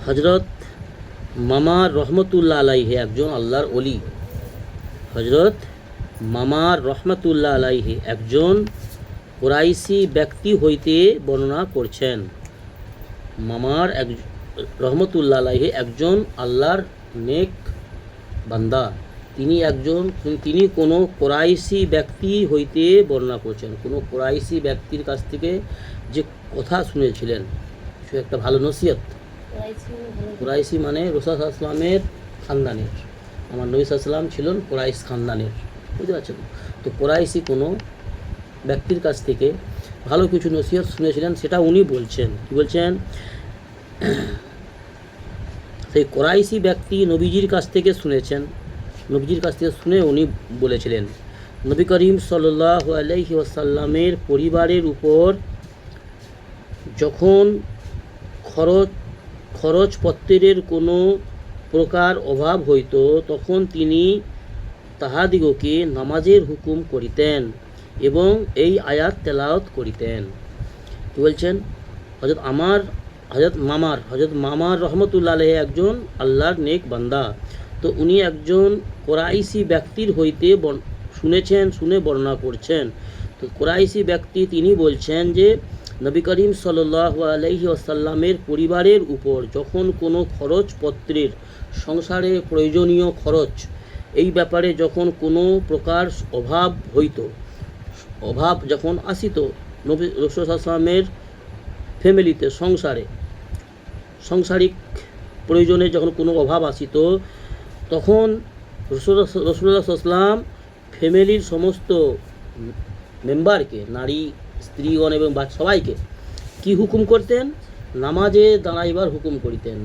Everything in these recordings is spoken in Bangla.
হজরত মামার রহমতুল্লাহ আলাইহি একজন আল্লাহর অলি। হজরত মামার রহমতুল্লাহ আলাইহি একজন কুরাইশি ব্যক্তি হইতে বর্ণনা করছেন। মামার রহমতুল্লাহ আলাইহি একজন আল্লাহর নেক বান্দা। তিনি কোনো কুরাইশি ব্যক্তি হইতে বর্ণনা করছেন। কোনো কুরাইশি ব্যক্তির কাছ থেকে যে কথা শুনেছিলেন, সে একটা ভালো নসিহত। কুরাইশি মানে রাসূল সাল্লাল্লাহু আলাইহি ওয়াসাল্লামের খানদানের। আমার নবী সাল্লাল্লাহু আলাইহি ওয়াসাল্লাম ছিলেন কুরাইশ খানদানের, বুঝতে পারছেন? তো কুরাইশি কোনো ব্যক্তির কাছ থেকে ভালো কিছু নসিহত শুনেছিলেন, সেটা উনি বলছেন। কি বলছেন? সেই কুরাইশি ব্যক্তি নবীজির কাছ থেকে শুনেছেন। নবীজির কাছ থেকে শুনে উনি বলেছিলেন, নবী করিম সাল্লাল্লাহু আলাইহি ওয়াসাল্লামের পরিবারের উপর যখন খরচপত্রের কোনো প্রকার অভাব হইত, তখন তিনি তাহাদিগকে নামাজের হুকুম করিতেন এবং এই আয়াত তেলাওয়াত করিতেন। কি বলছেন? হজরত মামার রহমতুল্লাহ আলাইহি একজন আল্লাহর নেক বান্দা। তো উনি একজন কুরাইশি ব্যক্তির হইতে শুনে বর্ণনা করছেন। তো কুরাইশি ব্যক্তি তিনি বলছেন যে নবী করিম সাল্লাল্লাহু আলাইহি ওয়াসাল্লামের পরিবারের উপর যখন কোনো খরচপত্রের, সংসারে প্রয়োজনীয় খরচ, এই ব্যাপারে যখন কোনো প্রকার অভাব যখন আসিত নবী রাসূল সাল্লাল্লাহু আলাইহি ওয়াসাল্লামের ফ্যামিলিতে, সাংসারিক প্রয়োজনে যখন কোনো অভাব আসিত, তখন রাসূলুল্লাহ সাল্লাল্লাহু আলাইহি ওয়াসাল্লাম ফ্যামিলির সমস্ত মেম্বারকে, নারী, স্ত্রীগণ এবং সবাইকে কি হুকুম করতেন? নামাজে দাঁড়াইবার হুকুম করিতেন,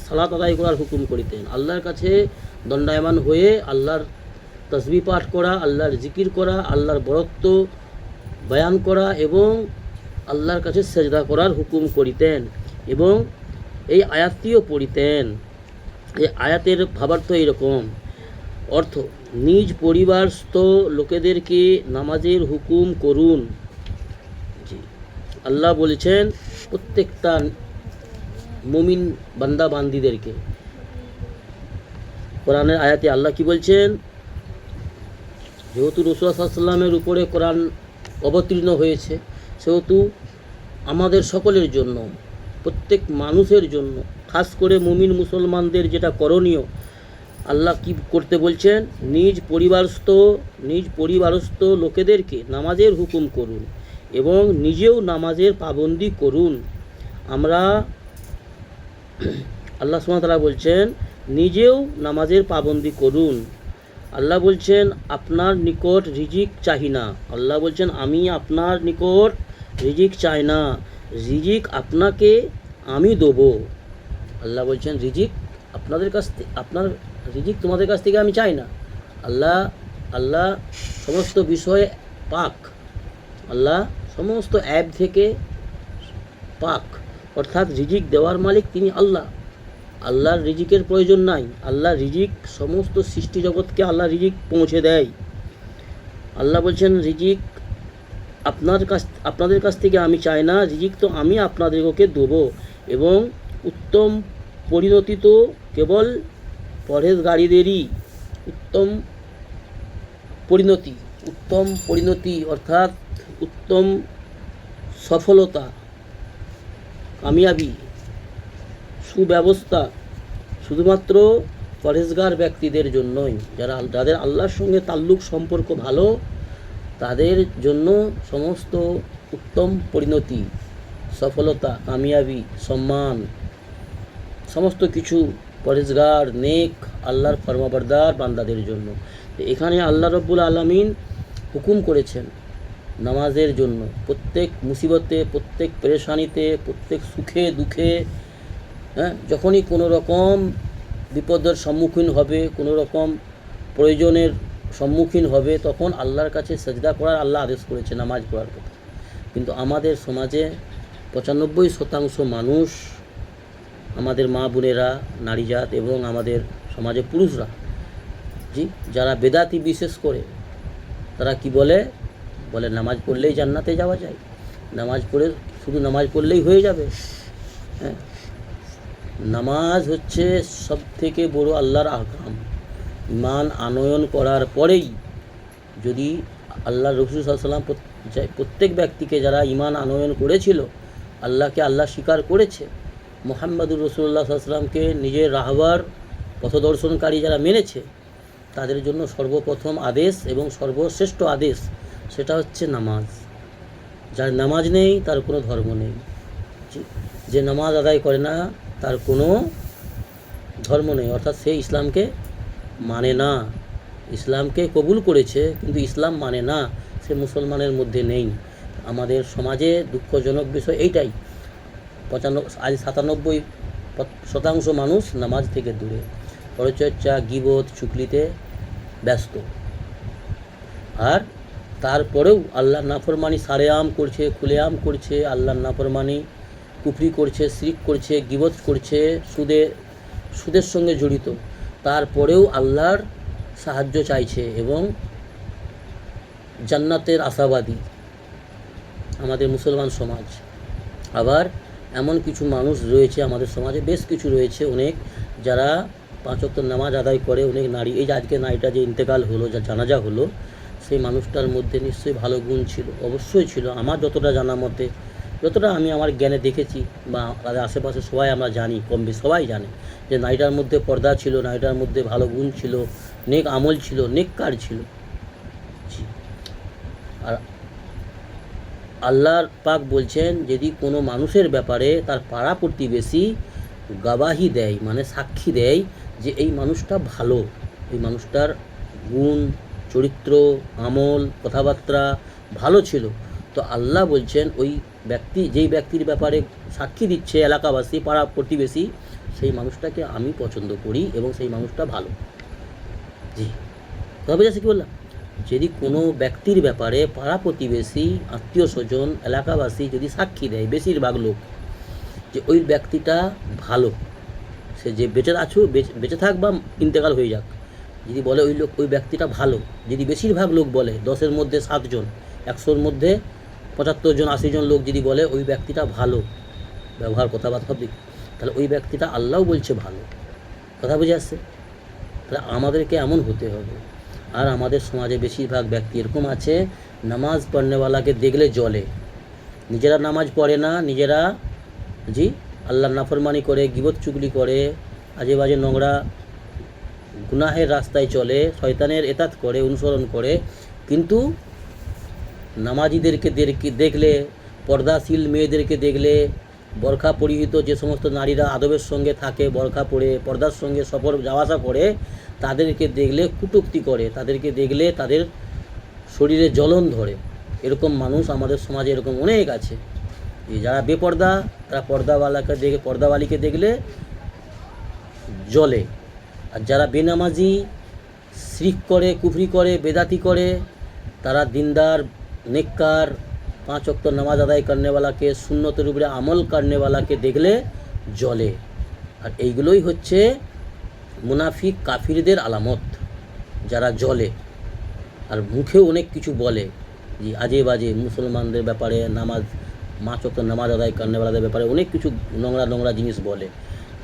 সালাত আদায় করার হুকুম করিতেন। আল্লাহর কাছে দণ্ডায়মান হয়ে আল্লাহর তাসবিহ পাঠ করা, আল্লাহর জিকির করা, আল্লাহর বরত্ব বয়ান করা এবং আল্লাহর কাছে সেজদা করার হুকুম করিতেন এবং এই আয়াতটিও পড়িতেন। এই আয়াতের ভাবার্থ এরকম, অর্থ নিজ পরিবারস্থ লোকেদেরকে নামাজের হুকুম করুন। জি, আল্লাহ বলেছেন প্রত্যেকটা মুমিন বান্দা বান্দিদেরকে। কোরআনের আয়াতে আল্লাহ কি বলছেন? যেহেতু রাসূল সাল্লাল্লাহু আলাইহি ওয়াসাল্লামের উপরে কোরআন অবতীর্ণ হয়েছে, সেহেতু আমাদের সকলের জন্য, প্রত্যেক মানুষের জন্য, খাস করে মুমিন মুসলমানদের যেটা করণীয়, আল্লাহ কি করতে বলছেন? নিজ পরিবারস্থ লোকেদেরকে নামাজের হুকুম করুন এবং নিজেও নামাজের পাবন্দি করুন। আল্লাহ সুবহানাহু ওয়া তাআলা বলছেন নিজেও নামাজের পাবন্দি করুন। আল্লাহ বলছেন আপনার নিকট রিজিক চাহি না। আল্লাহ বলছেন আমি আপনার নিকট রিজিক চাই না, রিজিক আপনাকে আমি দেবো। আল্লাহ বলছেন আপনার রিজিক তোমাদের কাছ থেকে আমি চাই না। আল্লাহ সমস্ত বিষয়ে পাক, আল্লাহ সমস্ত অ্যাব থেকে পাক, অর্থাৎ রিজিক দেওয়ার মালিক তিনি আল্লাহ। আল্লাহর রিজিকের প্রয়োজন নাই। আল্লাহ রিজিক সমস্ত সৃষ্টি জগৎকে আল্লাহ রিজিক পৌঁছে দেয়। আল্লাহ বলছেন রিজিক আপনাদের কাছ থেকে আমি চাই না, রিজিক তো আমি আপনাদেরকে দেবো এবং উত্তম পরিণতি তো কেবল পরহেজগারীদেরই। উত্তম পরিণতি অর্থাৎ উত্তম সফলতা, কামিয়াবি, সুব্যবস্থা শুধুমাত্র পরহেজগার ব্যক্তিদের জন্যই। যাদের আল্লাহর সঙ্গে তাল্লুক, সম্পর্ক ভালো, তাদের জন্য সমস্ত উত্তম পরিণতি, সফলতা, কামিয়াবি, সম্মান, সমস্ত কিছু পরহেজগার, নেক, আল্লাহর ফরমাবরদার বান্দাদের জন্য। এখানে আল্লাহ রব্বুল আলামিন হুকুম করেছেন নামাজের জন্য। প্রত্যেক মুসিবতে, প্রত্যেক পেরেশানিতে, প্রত্যেক সুখে দুঃখে, যখনই কোনো রকম বিপদের সম্মুখীন হবে, কোনো রকম প্রয়োজনের সম্মুখীন হবে, তখন আল্লাহর কাছে সেজদা করার আল্লাহ আদেশ করেছে, নামাজ পড়ার কথা। কিন্তু আমাদের সমাজে 95% মানুষ, আমাদের মা বোনেরা, নারীজাত এবং আমাদের সমাজে পুরুষরা, যারা বেদাতি বিশেষ করে, তারা কি বলে নামাজ পড়লেই জান্নাতে যাওয়া যায়, শুধু নামাজ পড়লেই হয়ে যাবে। নামাজ হচ্ছে সব থেকে বড় আল্লাহর আহকাম। ইমান আনয়ন করার পরেই যদি আল্লাহ রসুল সাল্লাম প্রত্যেক ব্যক্তিকে যারা ইমান আনয়ন করেছিল, আল্লাহকে আল্লাহ স্বীকার করেছে, মুহাম্মাদুর রসুল্লাহ সাল্লামকে নিজের রাহবার পথদর্শনকারী যারা মেনেছে, তাদের জন্য সর্বপ্রথম আদেশ এবং সর্বশ্রেষ্ঠ আদেশ সেটা হচ্ছে নামাজ। যার নামাজ নেই তার কোনো ধর্ম নেই। যে নামাজ আদায় করে না তার কোনো ধর্ম নেই, অর্থাৎ সে ইসলামকে মানে না। ইসলামকে কবুল করেছে কিন্তু ইসলাম মানে না, সে মুসলমানের মধ্যে নেই। আমাদের সমাজে দুঃখজনক বিষয় এইটাই, 97% মানুষ নামাজ থেকে দূরে, পরচর্চা, গীবত, চুগলিতে ব্যস্ত। আর তারপরেও আল্লাহর নাফরমানি সারেআম করছে, খুলেআম করছে, আল্লাহর নাফরমানি, কুফরি করছে, শিরক করছে, গীবত করছে, সুদের সঙ্গে জড়িত, তারপরেও আল্লাহর সাহায্য চাইছে এবং জান্নাতের আশাবাদী আমাদের মুসলমান সমাজ। আবার এমন কিছু মানুষ রয়েছে আমাদের সমাজে, বেশ কিছু রয়েছে অনেক, যারা 5 ওয়াক্ত নামাজ আদায় করে, অনেক নারী। এই যে আজকে নারীটা যে ইন্তেকাল হলো, যা জানাজা হলো, সেই মানুষটার মধ্যে নিশ্চয়ই ভালো গুণ ছিল, অবশ্যই ছিল। আমার যতটা জানা মতে, যতটা আমি আমার জ্ঞানে দেখেছি বা তাদের আশেপাশে সবাই আমরা জানি, কম বেশি সবাই জানে যে নারীটার মধ্যে পর্দা ছিল, নারীটার মধ্যে ভালো গুণ ছিল, নেক আমল ছিল, নেককার ছিল। আর আল্লাহর পাক বলছেন, যদি কোনো মানুষের ব্যাপারে তার পাড়া প্রতিবেশী গাবাহি দেয়, মানে সাক্ষী দেয় যে এই মানুষটা ভালো, এই মানুষটার গুণ, চরিত্র, আমল, কথাবার্তা ভালো ছিল, তো আল্লাহ বলছেন ওই ব্যক্তি, যেই ব্যক্তির ব্যাপারে সাক্ষী দিচ্ছে এলাকাবাসী, পাড়া প্রতিবেশী, সেই মানুষটাকে আমি পছন্দ করি এবং সেই মানুষটা ভালো। জি, তবে যাচ্ছে কী বললাম, যদি কোনো ব্যক্তির ব্যাপারে পাড়া প্রতিবেশী, আত্মীয় স্বজন, এলাকাবাসী যদি সাক্ষী দেয়, বেশিরভাগ লোক, যে ওই ব্যক্তিটা ভালো, সে যে বেঁচে থাক বা ইন্তেকাল হয়ে যাক, যদি বলে ওই ব্যক্তিটা ভালো, যদি বেশিরভাগ লোক বলে, 10-এর মধ্যে 7 জন, 100-র মধ্যে 75 জন, 80 জন লোক যদি বলে ওই ব্যক্তিটা ভালো, ব্যবহার, কথাবার্তা সব দিক, তাহলে ওই ব্যক্তিটা আল্লাহও বলছে ভালো। কথা বুঝে আসছে? তাহলে আমাদেরকে এমন হতে হবে। আর আমাদের সমাজে বেশিরভাগ ব্যক্তি এরকম আছে, নামাজ পড়নেওয়ালাকে দেখলে জ্বলে, নিজেরা নামাজ পড়ে না, নিজেরা আল্লাহর নাফরমানি করে, গীবত চুগলি করে, আজে বাজে নোংরা গুনাহের রাস্তায় চলে, শয়তানের এতাত করে, অনুসরণ করে, কিন্তু নামাজিদেরকে দেখলে, পর্দাশীল মেয়েদেরকে দেখলে, বরখা পরিহিত যে সমস্ত নারীরা আদবের সঙ্গে থাকে, বরখা পরে পর্দার সঙ্গে সফর যাওয়া আসা করে, তাদেরকে দেখলে কটূক্তি করে, তাদেরকে দেখলে তাদের শরীরে জ্বলন ধরে। এরকম মানুষ আমাদের সমাজে এরকম অনেক আছে, যারা বেপর্দা, তারা পর্দাওয়ালিকে দেখলে জ্বলে। আর যারা বেনামাজি, শিরক করে, কুফরি করে, বেদাতি করে, তারা দিনদার, নেককার, 5 ওয়াক্ত নামাজ আদায় করনেওয়ালাকে, সুন্নতের উপরে আমল করনেওয়ালাকে দেখলে জ্বলে। আর এইগুলোই হচ্ছে মুনাফিক কাফিরদের আলামত, যারা জ্বলে আর মুখেও অনেক কিছু বলে, যে আজে বাজে মুসলমানদের ব্যাপারে, 5 ওয়াক্ত নামাজ আদায় করনেওয়ালাদের ব্যাপারে অনেক কিছু নোংরা জিনিস বলে।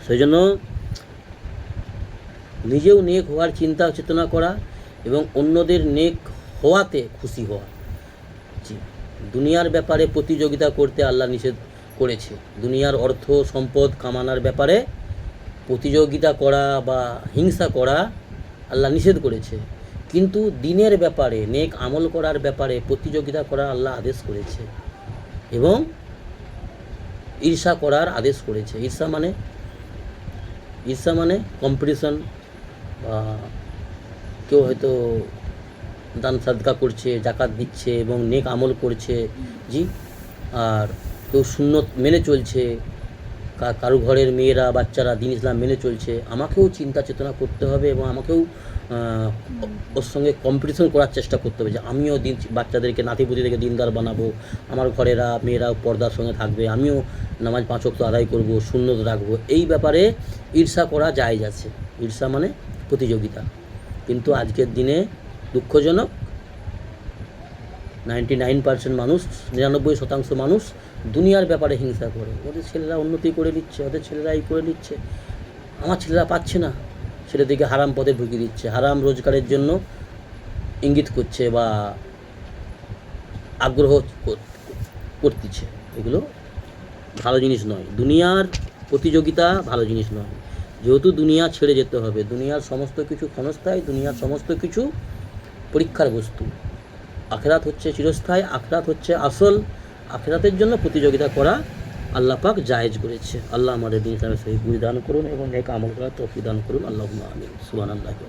সেই জন্য নিজেও নেক হওয়ার চিন্তা চেতনা করা এবং অন্যদের নেক হওয়াতে খুশি হওয়া। দুনিয়ার ব্যাপারে প্রতিযোগিতা করতে আল্লাহ নিষেধ করেছে, দুনিয়ার অর্থ সম্পদ কামানোর ব্যাপারে প্রতিযোগিতা করা বা হিংসা করা আল্লাহ নিষেধ করেছে, কিন্তু দিনের ব্যাপারে, নেক আমল করার ব্যাপারে প্রতিযোগিতা করা আল্লাহ আদেশ করেছে এবং ঈর্ষা করার আদেশ করেছে। ঈর্ষা মানে কম্পিটিশন, বা কেউ হয়তো দান সাদকা করছে, জাকাত দিচ্ছে এবং নেক আমল করছে, আর কেউ সুন্নত মেনে চলছে, কারো ঘরের মেয়েরা, বাচ্চারা দিন ইসলাম মেনে চলছে, আমাকেও চিন্তা চেতনা করতে হবে এবং আমাকেও ওর সঙ্গে কম্পিটিশন করার চেষ্টা করতে হবে, যে আমিও বাচ্চাদেরকে, নাতিপুতিদেরকে দিনদার বানাবো, আমার ঘরেরা মেয়েরা পর্দার সঙ্গে থাকবে, আমিও নামাজ 5 ওয়াক্ত আদায় করব, সুন্নত রাখবো। এই ব্যাপারে ঈর্ষা করা জায়েজ আছে। ঈর্ষা মানে প্রতিযোগিতা, কিন্তু আজকের দিনে দুঃখজনক 99% মানুষ, 99% মানুষ দুনিয়ার ব্যাপারে হিংসা করে। ওদের ছেলেরা উন্নতি করে নিচ্ছে, ওদের ছেলেরা এই করে নিচ্ছে, আমার ছেলেরা পাচ্ছে না, ছেলেদেরকে হারাম পথে ঢুকিয়ে দিচ্ছে, হারাম রোজগারের জন্য ইঙ্গিত করছে বা আগ্রহ করতেছে। এগুলো ভালো জিনিস নয়, দুনিয়ার প্রতিযোগিতা ভালো জিনিস নয়। যেহেতু দুনিয়া ছেড়ে যেতে হবে, দুনিয়ার সমস্ত কিছু ক্ষণস্থায়ী, দুনিয়ার সমস্ত কিছু পরীক্ষার বস্তু। আখেরাত হচ্ছে চিরস্থায়ী, আখেরাত হচ্ছে আসল। আখেরাতের জন্য প্রতিযোগিতা করা আল্লাহ পাক জায়েজ করেছে। আল্লাহ আমাদের দিন ইসলামের সহিহ বুঝ দান করুন এবং নেক আমল করার তৌফিক দান করুন। আল্লাহুম্মা আমিন। সুবহানাল্লাহি।